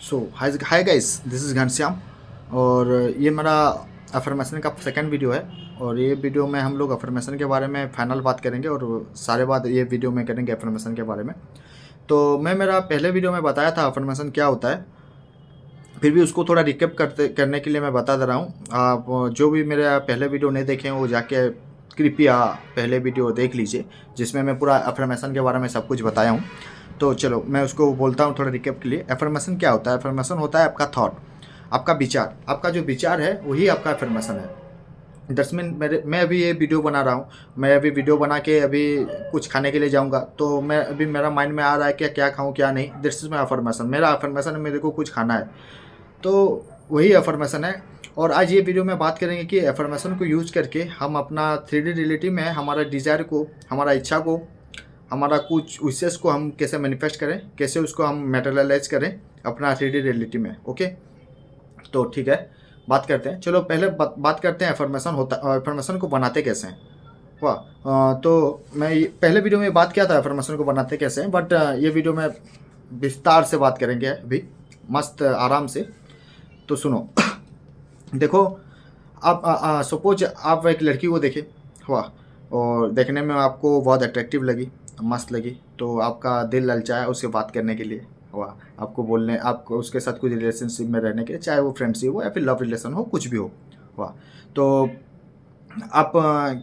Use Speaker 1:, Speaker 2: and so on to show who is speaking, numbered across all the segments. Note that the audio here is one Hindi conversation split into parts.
Speaker 1: Hi guys, this is Ghanshyam. और ये मेरा अफर्मेशन का सेकंड वीडियो है। और ये वीडियो में हम लोग अफर्मेशन के बारे में फाइनल बात करेंगे और सारे बात ये वीडियो में करेंगे अफर्मेशन के बारे में। तो मैं मेरा पहले वीडियो में बताया था अफर्मेशन क्या होता है, फिर भी उसको थोड़ा रिकेप करने के लिए मैं बता दे रहा हूँ। आप जो भी मेरे पहले वीडियो नहीं देखे हैं वो जाके कृपया पहले वीडियो देख लीजिए, जिसमें मैं पूरा अफर्मेशन के बारे में सब कुछ बताया हूँ। तो चलो मैं उसको बोलता हूँ थोड़ा रिकेप के लिए। एफर्मेशन क्या होता है? एफर्मेशन होता है आपका थॉट, आपका विचार। आपका जो विचार है वही आपका एफर्मेशन है। दस मिनट मैं अभी ये वीडियो बना रहा हूँ। मैं अभी वीडियो बना के अभी कुछ खाने के लिए जाऊँगा, तो मैं अभी मेरा माइंड में आ रहा है कि क्या खाऊँ क्या नहीं। This is my affirmation. मेरा अफर्मेशन है मेरे को कुछ खाना है, तो वही अफर्मेशन है। और आज ये वीडियो में बात करेंगे कि अफर्मेशन को यूज करके हम अपना 3D रियलिटी में हमारा डिज़ायर को, हमारा इच्छा को, हमारा कुछ विशेष को हम कैसे मैनिफेस्ट करें, कैसे उसको हम मटेरियलाइज करें अपना 3D रियलिटी में। ओके, तो ठीक है, बात करते हैं। चलो पहले बात करते हैं अफर्मेशन अफर्मेशन को बनाते कैसे हैं। वाह, तो मैं पहले वीडियो में बात किया था अफर्मेशन को बनाते कैसे हैं, बट ये वीडियो में विस्तार से बात करेंगे अभी, मस्त आराम से। तो सुनो देखो, आप सपोज आप एक लड़की को देखे, वाह, और देखने में आपको बहुत अट्रैक्टिव लगी, मस्त लगी, तो आपका दिल ललचाया उससे बात करने के लिए। वाह, आपको बोलने, आपको उसके साथ कुछ रिलेशनशिप में रहने के लिए, चाहे वो फ्रेंडशिप हो या फिर लव रिलेशन हो, कुछ भी हो। वाह, तो आप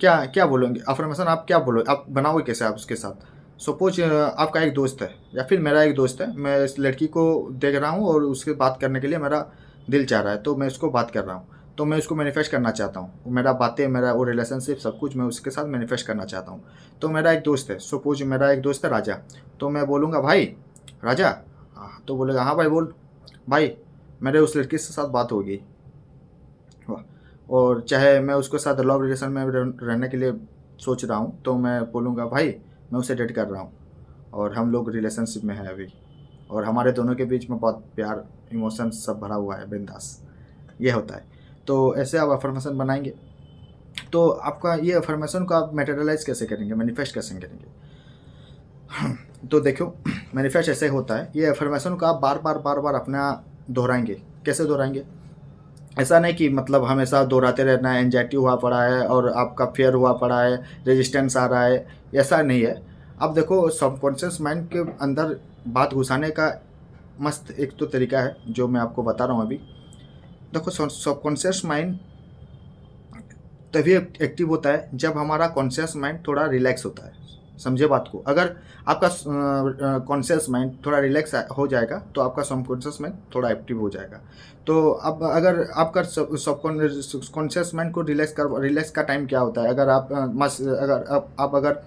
Speaker 1: क्या क्या बोलोगे अफर्मेशन? आप क्या बोलो, आप बनाओगे कैसे आप उसके साथ? सपोज आपका एक दोस्त है या फिर मेरा एक दोस्त है, मैं इस लड़की को देख रहा हूँ और उसके बात करने के लिए मेरा दिल चाह रहा है, तो मैं उसको बात कर रहा हूँ, तो मैं उसको मैनिफेस्ट करना चाहता हूँ। मेरा बातें, मेरा वो रिलेशनशिप, सब कुछ मैं उसके साथ मैनिफेस्ट करना चाहता हूँ। तो मेरा एक दोस्त है, सपोज मेरा एक दोस्त है राजा, तो मैं बोलूँगा भाई राजा, तो बोलेगा हाँ भाई बोल। भाई, मेरे उस लड़की के साथ बात होगी। वाह, और चाहे मैं उसके साथ लव रिलेशन में रहने के लिए सोच रहा हूँ, तो मैं बोलूँगा भाई मैं उसे डेट कर रहा हूँ और हम लोग रिलेशनशिप में हैं अभी, और हमारे दोनों के बीच में बहुत प्यार, इमोशन सब भरा हुआ है, बिंदास। ये होता है। तो ऐसे आप अफर्मेशन बनाएंगे, तो आपका ये अफर्मेशन को आप मटेरियलाइज कैसे करेंगे, मैनिफेस्ट कैसे करेंगे? तो देखो, मैनिफेस्ट ऐसे होता है, ये अफर्मेशन को आप बार बार बार बार अपना दोहराएंगे। कैसे दोहराएंगे? ऐसा नहीं कि मतलब हमेशा दोहराते रहना है, एंजाइटी हुआ पड़ा है और आपका फेयर हुआ पड़ा है, रेजिस्टेंस आ रहा है, ऐसा नहीं है। अब देखो, सबकॉन्शियस माइंड के अंदर बात घुसाने का मस्त एक तो तरीका है जो मैं आपको बता रहा हूँ अभी। देखो, सबकॉन्शियस माइंड तभी एक्टिव होता है जब हमारा कॉन्शियस माइंड थोड़ा रिलैक्स होता है। समझे बात को? अगर आपका कॉन्शियस माइंड थोड़ा रिलैक्स हो जाएगा तो आपका सबकॉन्शियस माइंड थोड़ा एक्टिव हो जाएगा। तो अब अगर आपका सबकॉन्शियस माइंड को रिलैक्स का टाइम क्या होता है? अगर आप अगर आप अगर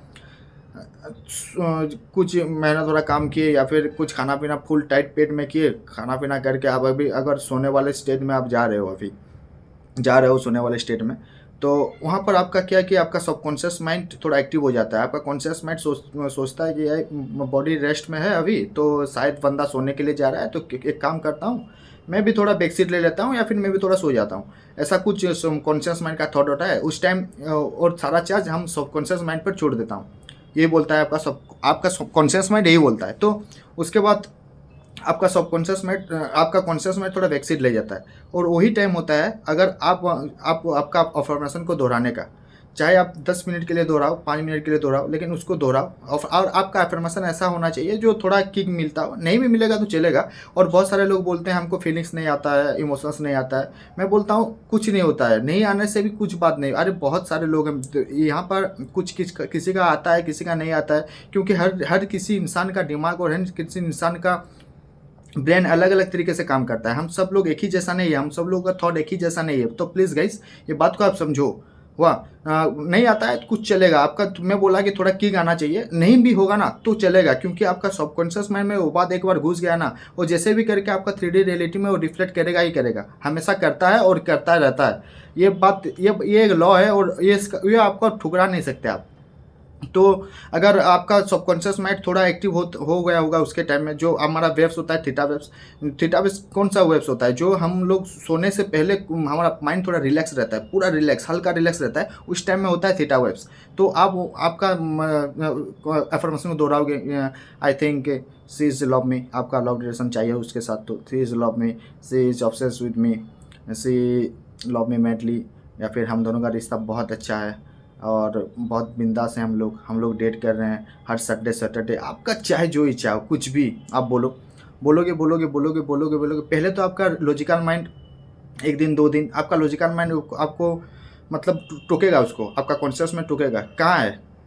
Speaker 1: कुछ मेहनत वाला काम किए या फिर कुछ खाना पीना फुल टाइट पेट में किए, खाना पीना करके आप अभी अगर सोने वाले स्टेज में आप जा रहे हो, अभी जा रहे हो सोने वाले स्टेट में, तो वहाँ पर आपका क्या है कि आपका सबकॉन्शियस माइंड थोड़ा एक्टिव हो जाता है। आपका कॉन्शियस माइंड सोचता है कि यार बॉडी रेस्ट में है अभी, तो शायद बंदा सोने के लिए जा रहा है, तो एक काम करता हूँ, मैं भी थोड़ा बैक सीट ले लेता हूँ या फिर मैं भी थोड़ा सो जाता हूँ। ऐसा कुछ कॉन्शियस माइंड का थॉट होता है उस टाइम, और सारा चार्ज हम सबकॉन्शियस माइंड पर छोड़ देता हूँ। ये बोलता है आपका सबकॉन्शियस माइंड यही बोलता है। तो उसके बाद आपका सबकॉन्शियस माइंड, आपका कॉन्शियस माइंड थोड़ा बैकसीट ले जाता है, और वही टाइम होता है अगर आपका अफर्मेशन को दोहराने का। चाहे आप 10 मिनट के लिए दोहराओ, 5 मिनट के लिए दोहराओ, लेकिन उसको दोहराओ। और आपका अफर्मेशन ऐसा होना चाहिए जो थोड़ा किक मिलता हो। नहीं भी मिलेगा तो चलेगा। और बहुत सारे लोग बोलते हैं हमको फीलिंग्स नहीं आता है, इमोशंस नहीं आता है। मैं बोलता हूँ कुछ नहीं होता है, नहीं आने से भी कुछ बात नहीं। अरे बहुत सारे लोग हैं यहाँ पर, कुछ किसी का आता है, किसी का नहीं आता है, क्योंकि हर किसी इंसान का दिमाग और हर किसी इंसान का ब्रेन अलग अलग तरीके से काम करता है। हम सब लोग एक ही जैसा नहीं है, हम सब लोगों का थॉट एक ही जैसा नहीं है। तो प्लीज़ गाइस, ये बात को आप समझो। वाह, नहीं आता है कुछ चलेगा। आपका मैं बोला कि थोड़ा किक आना चाहिए, नहीं भी होगा ना तो चलेगा, क्योंकि आपका सबकॉन्शियस माइंड में वो बात एक बार घुस गया ना, वो जैसे भी करके आपका 3D रियलिटी में वो रिफ्लेक्ट करेगा ही करेगा, हमेशा करता है और करता रहता है। ये बात, ये एक लॉ है, और ये आपको ठुकरा नहीं सकते आप। तो अगर आपका सबकॉन्शियस माइंड थोड़ा एक्टिव हो गया होगा उसके टाइम में, जो हमारा वेव्स होता है थीटा वेव्स कौन सा वेव्स होता है, जो हम लोग सोने से पहले हमारा माइंड थोड़ा रिलैक्स रहता है, पूरा रिलैक्स हल्का रिलैक्स रहता है, उस टाइम में होता है थीटा वेव्स। तो आप आपका अफर्मेशन को दोहराओगे, I think she is love me, आपका लव रिलेशन चाहिए उसके साथ, तो she is love me, she is obsessed with me, she love me madly, या फिर हम दोनों का रिश्ता बहुत अच्छा है और बहुत बिंदास हैं हम लोग डेट कर रहे हैं हर सैटरडे सैटरडे। आपका चाहे जो इच्छा हो, कुछ भी आप बोलोगे। पहले तो आपका लॉजिकल माइंड 1 दिन 2 दिन आपका लॉजिकल माइंड आपको मतलब टोकेगा, उसको आपका कॉन्शियस में टोकेगा,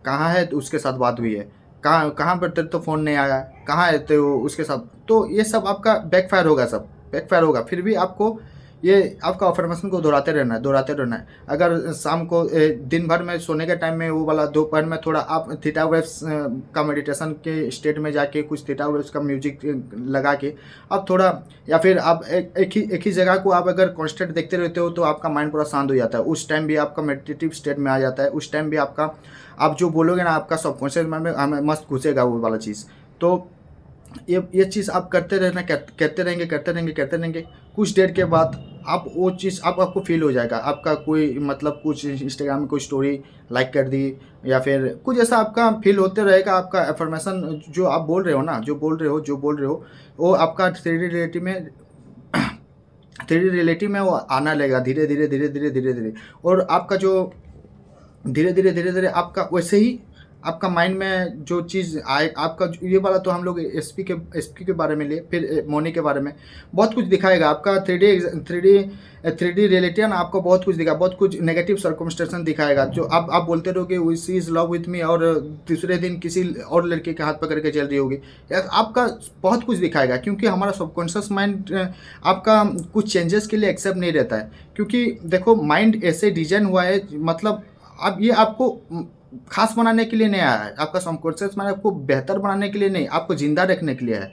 Speaker 1: कहाँ है तो उसके साथ बात हुई है, कहाँ कहाँ पर तेरे तो फ़ोन नहीं आया, कहाँ है तो उसके साथ, तो ये सब आपका बैकफायर होगा, सब बैकफायर होगा। फिर भी आपको ये आपका अफर्मेशन को दोहराते रहना है। अगर शाम को दिन भर में सोने के टाइम में वो वाला, दोपहर में थोड़ा आप थीटा वेव्स का मेडिटेशन के स्टेट में जाके कुछ थीटा वेव्स का म्यूजिक लगा के आप थोड़ा, या फिर आप एक ही जगह को आप अगर कॉन्स्टेंट देखते रहते हो तो आपका माइंड पूरा शांत हो जाता है, उस टाइम भी आपका मेडिटेटिव स्टेट में आ जाता है, उस टाइम भी आपका आप जो बोलोगे ना आपका सबकॉन्शियस माइंड में हमें मस्त घुसेगा वो वाला चीज़। तो ये चीज़ आप करते रहेंगे, कुछ देर के बाद आप वो चीज़ आपको फ़ील हो जाएगा। आपका कोई मतलब कुछ इंस्टाग्राम में कोई स्टोरी लाइक कर दी, या फिर कुछ ऐसा आपका फ़ील होते रहेगा। आपका अफ़र्मेशन जो आप बोल रहे हो ना, जो बोल रहे हो, वो आपका 3D रियलिटी में वो आना लगेगा धीरे-धीरे। और आपका जो धीरे-धीरे आपका वैसे ही आपका माइंड में जो चीज़ आए, आपका ये वाला तो हम लोग एसपी के बारे में लिए, फिर मोनी के बारे में बहुत कुछ दिखाएगा। आपका 3D रियलिटी है ना, आपको बहुत कुछ दिखा, बहुत कुछ नेगेटिव सर्कमस्टेंसेस दिखाएगा, जो आप बोलते रहोगे we she is love with me, और दूसरे दिन किसी और लड़के के हाथ पकड़ के चल रही होगी, या आपका बहुत कुछ दिखाएगा। क्योंकि हमारा सबकॉन्शियस माइंड आपका कुछ चेंजेस के लिए एक्सेप्ट नहीं रहता है। क्योंकि देखो माइंड ऐसे डिजाइन हुआ है, मतलब अब ये आपको खास बनाने के लिए नहीं आया है, आपका सबकॉन्शियस माइंड आपको बेहतर बनाने के लिए नहीं, आपको ज़िंदा रखने के लिए है।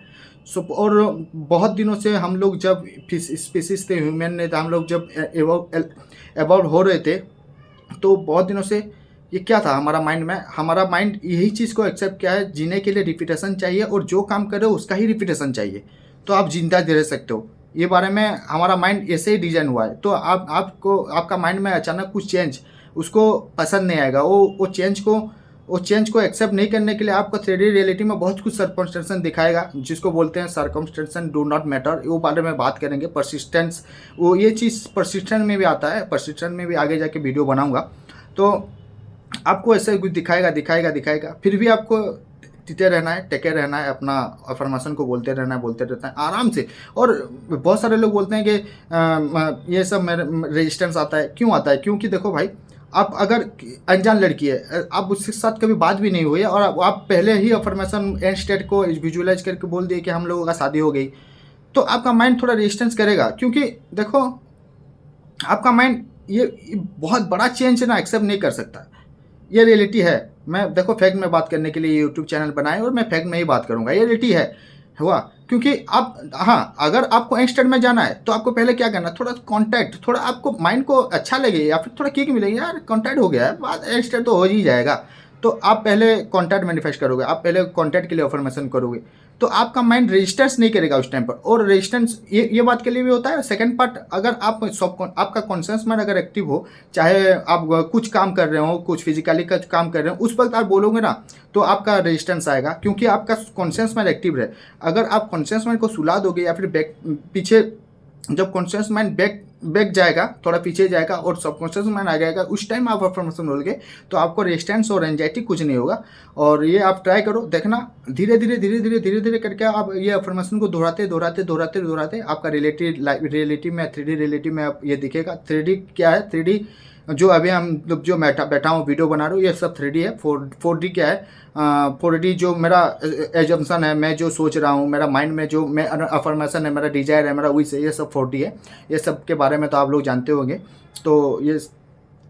Speaker 1: सो और बहुत दिनों से हम लोग जब स्पीसीज थे, ह्यूमन ने, हम लोग जब एवॉल्व हो रहे थे, तो बहुत दिनों से ये क्या था हमारा माइंड यही चीज़ को एक्सेप्ट किया है, जीने के लिए रिपीटेशन चाहिए, और जो काम कर रहे हो उसका ही रिपीटेशन चाहिए, तो आप जिंदा रह सकते हो। ये बारे में हमारा माइंड ऐसे ही डिजाइन हुआ है। तो आपको आपका माइंड में अचानक कुछ चेंज उसको पसंद नहीं आएगा, वो चेंज को एक्सेप्ट नहीं करने के लिए आपको 3D रियलिटी में बहुत कुछ सर्कमस्टेंसेस दिखाएगा, जिसको बोलते हैं सर्कमस्टेंसेस डू नॉट मैटर। वो बारे में बात करेंगे। परसिस्टेंस, वो ये चीज़ परसिस्टेंस में भी आता है, परसिस्टेंस में भी आगे जाके वीडियो बनाऊंगा। तो आपको ऐसे कुछ दिखाएगा, फिर भी आपको टिके रहना है, अपना अफर्मेशन को बोलते रहना है आराम से। और बहुत सारे लोग बोलते हैं कि ये सब मेरे रेजिस्टेंस आता है, क्यों आता है? क्योंकि देखो भाई, आप अगर अनजान लड़की है, आप उसके साथ कभी बात भी नहीं हुई है, और आप पहले ही अफर्मेशन एंड स्टेट को विजुअलाइज करके बोल दिए कि हम लोगों का शादी हो गई, तो आपका माइंड थोड़ा रेजिस्टेंस करेगा। क्योंकि देखो आपका माइंड ये बहुत बड़ा चेंज ना एक्सेप्ट नहीं कर सकता। ये रियलिटी है। मैं देखो फैक्ट में बात करने के लिए यूट्यूब चैनल बनाए, और मैं फैक्ट में ही बात करूंगा। ये रियलिटी है हुआ। क्योंकि आप, हाँ, अगर आपको इंस्टेंट में जाना है तो आपको पहले क्या करना, थोड़ा कांटेक्ट, थोड़ा आपको माइंड को अच्छा लगे या फिर थोड़ा किक मिलेगी, यार कांटेक्ट हो गया है, बात इंस्टेंट तो हो ही जाएगा। तो आप पहले कांटेक्ट मैनिफेस्ट करोगे, आप पहले कांटेक्ट के लिए अफर्मेशन करोगे, तो आपका माइंड रेजिस्टेंस नहीं करेगा उस टाइम पर। और रेजिस्टेंस ये बात के लिए भी होता है। सेकंड पार्ट, अगर आप आपका कॉन्शियस माइंड अगर एक्टिव हो, चाहे आप कुछ काम कर रहे हो, कुछ फिजिकली का काम कर रहे हो, उस वक्त आप बोलोगे ना, तो आपका रेजिस्टेंस आएगा। क्योंकि आपका कॉन्शियस माइंड एक्टिव है। अगर आप कॉन्शियस माइंड को सुला दोगे, या फिर पीछे, जब कॉन्शियस माइंड बैक जाएगा, थोड़ा पीछे जाएगा, और सबकॉन्शियस माइंड आ जाएगा, उस टाइम आप अफर्मेशन बोलोगे, तो आपको रेजिस्टेंस और एंजाइटी कुछ नहीं होगा। और ये आप ट्राई करो, देखना धीरे धीरे करके आप ये अफर्मेशन को दोहराते आपका रियलिटी में 3D रियलिटी में आप ये दिखेगा। 3D क्या है? 3D जो अभी हम जो बैठा हूँ वीडियो बना रहा हूँ, ये सब 3D है। 4D क्या है? 4D जो मेरा एजम्पशन है, मैं जो सोच रहा हूँ, मेरा माइंड में जो मैं अफर्मेशन है, मेरा डिजायर है, मेरा विश है, ये सब 4D है। ये सब के बारे में तो आप लोग जानते होंगे। तो ये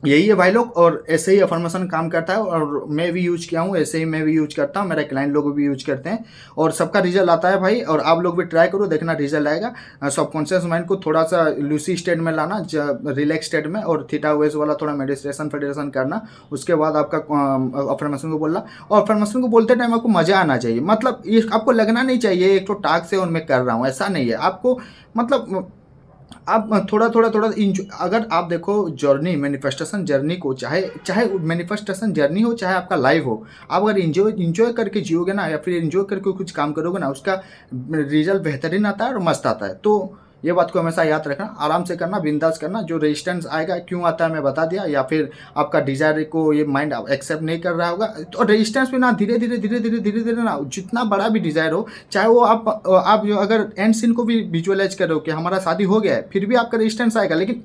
Speaker 1: यही है भाई लोग, और ऐसे ही अफर्मेशन काम करता है, और मैं भी यूज किया हूँ, ऐसे ही मैं भी यूज करता हूँ, मेरे क्लाइंट लोग भी यूज करते हैं, और सबका रिजल्ट आता है भाई। और आप लोग भी ट्राई करो, देखना रिजल्ट आएगा। सबकॉन्शियस माइंड को थोड़ा सा लूसी स्टेट में लाना, रिलैक्स स्टेट में, और थीटा वेव्स वाला थोड़ा मेडिटेशन फेडिटेशन करना। उसके बाद आपका अफर्मेशन को बोलना, और अफर्मेशन को बोलते टाइम आपको मजा आना चाहिए। मतलब ये आपको लगना नहीं चाहिए एक तो टास्क से और मैं कर रहा हूँ, ऐसा नहीं है आपको। मतलब आप थोड़ा थोड़ा थोड़ा अगर आप देखो जर्नी, मैनिफेस्टेशन जर्नी को, चाहे चाहे मैनिफेस्टेशन जर्नी हो चाहे आपका लाइफ हो, आप अगर इंजॉय करके जियोगे ना, या फिर इंजॉय करके कुछ काम करोगे ना, उसका रिजल्ट बेहतरीन आता है और मस्त आता है। तो ये बात को हमेशा याद रखना, आराम से करना, बिंदास करना। जो रेजिस्टेंस आएगा क्यों आता है मैं बता दिया, या फिर आपका डिजायर को ये माइंड एक्सेप्ट नहीं कर रहा होगा, तो रेजिस्टेंस भी ना धीरे धीरे धीरे धीरे धीरे धीरे ना, जितना बड़ा भी डिजायर हो, चाहे वो आप जो अगर एंड सीन को भी विजुअलाइज करो कि हमारा शादी हो गया है, फिर भी आपका रेजिस्टेंस आएगा। लेकिन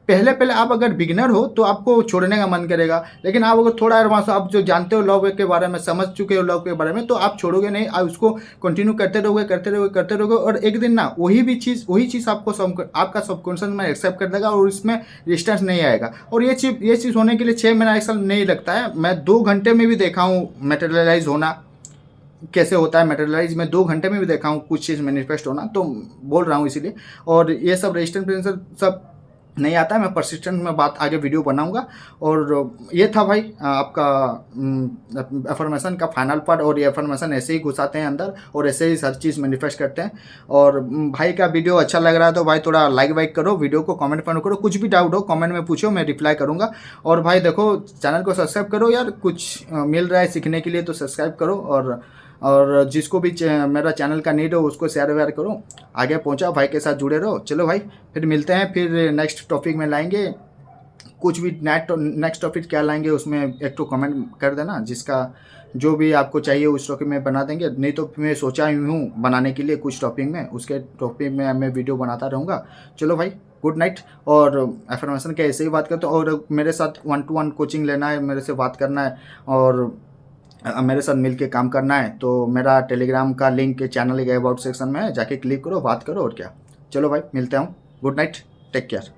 Speaker 1: पहले पहले आप अगर बिगिनर हो तो आपको छोड़ने का मन करेगा, लेकिन आप अगर थोड़ा एडवांस, आप जो जानते हो लव के बारे में, समझ चुके हो लव के बारे में, तो आप छोड़ोगे नहीं, आप उसको कंटिन्यू करते रहोगे करते रहोगे करते रहोगे, और एक दिन ना वही चीज़ आपका सबकॉन्शियस में एक्सेप्ट कर देगा, और इसमें रेजिस्टेंस नहीं आएगा। और ये चीज़ होने के लिए 6 महीना 1 साल नहीं लगता है। मैं 2 घंटे में भी देखा हूँ मटेरियलाइज होना कैसे होता है, मटेरियलाइज में 2 घंटे में भी देखा हूँ कुछ चीज़ मैनिफेस्ट होना, तो बोल रहा हूँ इसीलिए। और ये सब रेजिस्टेंस प्रिंसिपल सब नहीं आता है, मैं परसिस्टेंट में बात आगे वीडियो बनाऊंगा। और ये था भाई आपका अफर्मेशन का फाइनल पार्ट। और ये अफर्मेशन ऐसे ही घुसाते हैं अंदर, और ऐसे ही हर चीज़ मैनिफेस्ट करते हैं। और भाई का वीडियो अच्छा लग रहा है तो भाई थोड़ा लाइक वाइक करो, वीडियो को कमेंट पर करो, कुछ भी डाउट हो कमेंट में पूछो, मैं रिप्लाई करूँगा। और भाई देखो, चैनल को सब्सक्राइब करो यार, कुछ मिल रहा है सीखने के लिए तो सब्सक्राइब करो। और जिसको भी मेरा चैनल का नीड हो उसको शेयर वेयर करो, आगे पहुंचा, भाई के साथ जुड़े रहो। चलो भाई, फिर मिलते हैं, फिर नेक्स्ट टॉपिक में लाएंगे कुछ भी। नेक्स्ट टॉपिक क्या लाएंगे उसमें एक तो कमेंट कर देना, जिसका जो भी आपको चाहिए उस टॉपिक में बना देंगे। नहीं तो मैं सोचा ही हूँ बनाने के लिए कुछ टॉपिक में, उसके टॉपिक में मैं वीडियो बनाता रहूँगा। चलो भाई, गुड नाइट। और एफर्मेशन के ऐसे ही बात करते हो, और मेरे साथ 1-to-1 कोचिंग लेना है, मेरे से बात करना है, और मेरे साथ मिल के काम करना है, तो मेरा टेलीग्राम का लिंक चैनल के अबाउट सेक्शन में है, जाके क्लिक करो, बात करो, और क्या। चलो भाई, मिलते हूँ, गुड नाइट, टेक केयर।